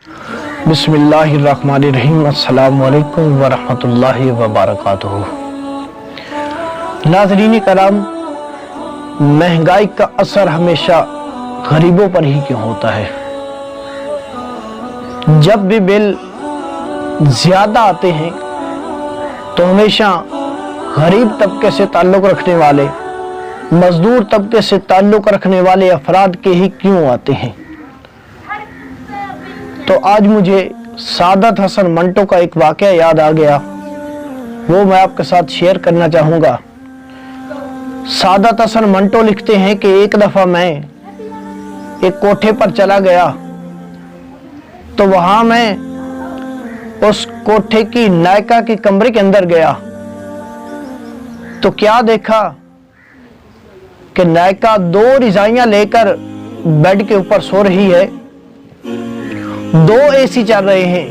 बिस्मिल्लाहिर्रहमानिर्रहीम। अस्सलामु अलैकुम वरहमतुल्लाहि वबरकातुहू। नाज़रीन कराम, महंगाई का असर हमेशा गरीबों पर ही क्यों होता है? जब भी बिल ज़्यादा आते हैं तो हमेशा गरीब तबके से ताल्लुक़ रखने वाले, मज़दूर तबके से ताल्लुक़ रखने वाले अफराद के ही क्यों आते हैं। तो आज मुझे सादत हसन मंटो का एक वाक़या याद आ गया, वो मैं आपके साथ शेयर करना चाहूँगा। सादत हसन मंटो लिखते हैं कि एक दफ़ा मैं एक कोठे पर चला गया तो वहाँ मैं उस कोठे की नायका के कमरे के अंदर गया तो क्या देखा कि नायका 2 रज़ाइयाँ लेकर बेड के ऊपर सो रही है, 2 एसी चल रहे हैं।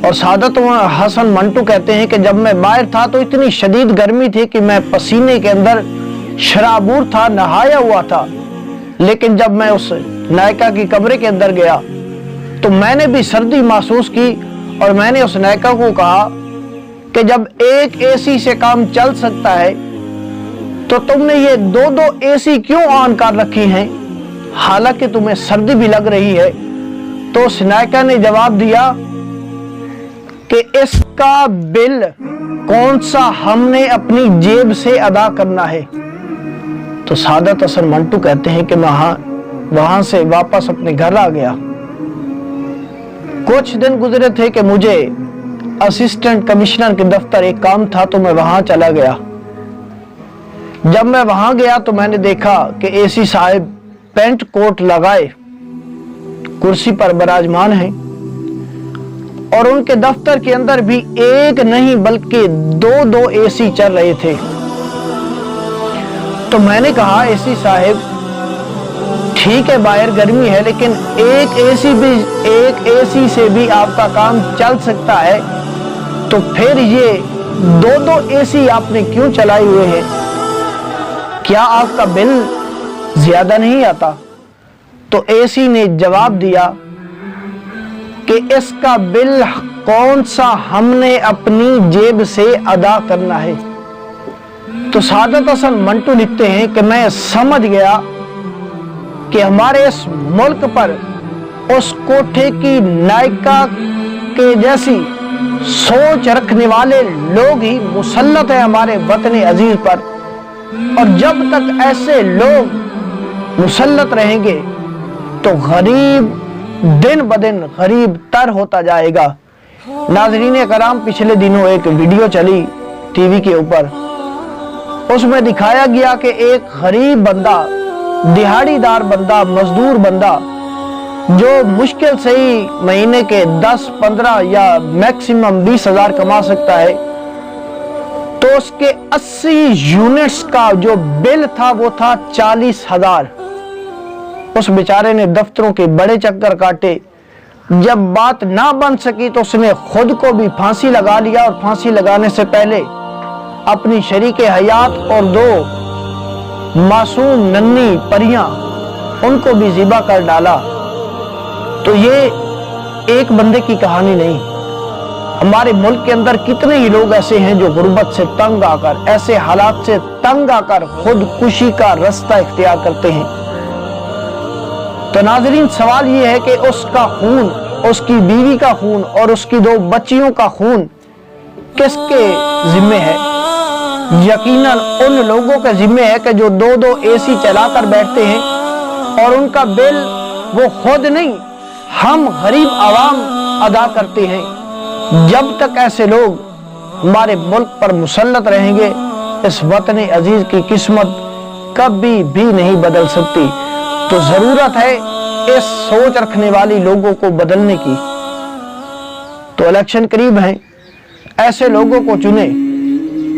और सादत हसन मंटू कहते हैं कि जब मैं बाहर था तो इतनी शदीद गर्मी थी कि मैं पसीने के अंदर शराबूर था, नहाया हुआ था। लेकिन जब मैं उस नायका की कमरे के अंदर गया तो मैंने भी सर्दी महसूस की और मैंने उस नायका को कहा कि जब एक एसी से काम चल सकता है तो तुमने ये 2 एसी क्यों ऑन कर रखी हैं, हालांकि तुम्हें सर्दी भी लग रही है। तो उस नायका ने जवाब दिया कि इसका बिल कौन सा हमने अपनी जेब से अदा करना है। तो सादत हसन मंटू कहते हैं कि मैं वहां से वापस अपने घर आ गया। कुछ दिन गुजरे थे कि मुझे असिस्टेंट कमिश्नर के दफ्तर एक काम था तो मैं वहां चला गया। जब मैं वहां गया तो मैंने देखा कि एसी साहब पेंट कोट लगाए कुर्सी पर विराजमान हैं और उनके दफ्तर के अंदर भी एक नहीं बल्कि 2 एसी चल रहे थे। तो मैंने कहा, एसी साहब ठीक है बाहर गर्मी है लेकिन एक एसी से भी आपका काम चल सकता है, तो फिर ये 2 एसी आपने क्यों चलाए हुए हैं? क्या आपका बिल ज्यादा नहीं आता? तो एसी ने जवाब दिया कि इसका बिल कौन सा हमने अपनी जेब से अदा करना है। तो सादत हसन मंटू लिखते हैं कि मैं समझ गया कि हमारे इस मुल्क पर उस कोठे की नायका के जैसी सोच रखने वाले लोग ही मुसल्लत है हमारे वतन अजीज पर, और जब तक ऐसे लोग मुसल्लत रहेंगे तो गरीब दिन ब दिन गरीब तर होता जाएगा। नाज़रीन कराम, पिछले दिनों एक वीडियो चली टीवी के ऊपर, उसमें दिखाया गया कि एक गरीब बंदा, दिहाड़ीदार बंदा, मजदूर बंदा जो मुश्किल से ही महीने के 10, 15 या मैक्सिमम 20 हजार कमा सकता है, तो उसके 80 यूनिट्स का जो बिल था वो था 40 हजार। उस बेचारे ने दफ्तरों के बड़े चक्कर काटे, जब बात ना बन सकी तो उसने खुद को भी फांसी लगा लिया और फांसी लगाने से पहले अपनी शरीके हयात और 2 मासूम नन्ही परियां उनको भी ज़िबा कर डाला। तो ये एक बंदे की कहानी नहीं, हमारे मुल्क के अंदर कितने ही लोग ऐसे हैं जो गुर्बत से तंग आकर, ऐसे हालात से तंग आकर खुदकुशी का रास्ता इख्तियार करते हैं। तो नाज़रीन, सवाल ये है कि उसका खून, उसकी बीवी का खून और उसकी 2 बच्चियों का खून किसके जिम्मे है? यकीनन उन लोगों के जिम्मे है कि जो 2 एसी चलाकर बैठते हैं और उनका बिल वो खुद नहीं, हम गरीब आवाम अदा करते हैं। जब तक ऐसे लोग हमारे मुल्क पर मुसल्लत रहेंगे, इस वतन अजीज की किस्मत कभी भी नहीं बदल सकती। तो जरूरत है इस सोच रखने वाली लोगों को बदलने की। तो इलेक्शन करीब है, ऐसे लोगों को चुने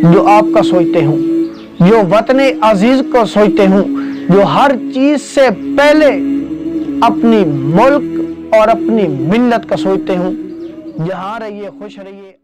जो आपका सोचते हूं, जो वतन अजीज को सोचते हूं, जो हर चीज से पहले अपनी मुल्क और अपनी मिल्लत का सोचते हूं। जहां रहिए खुश रहिए।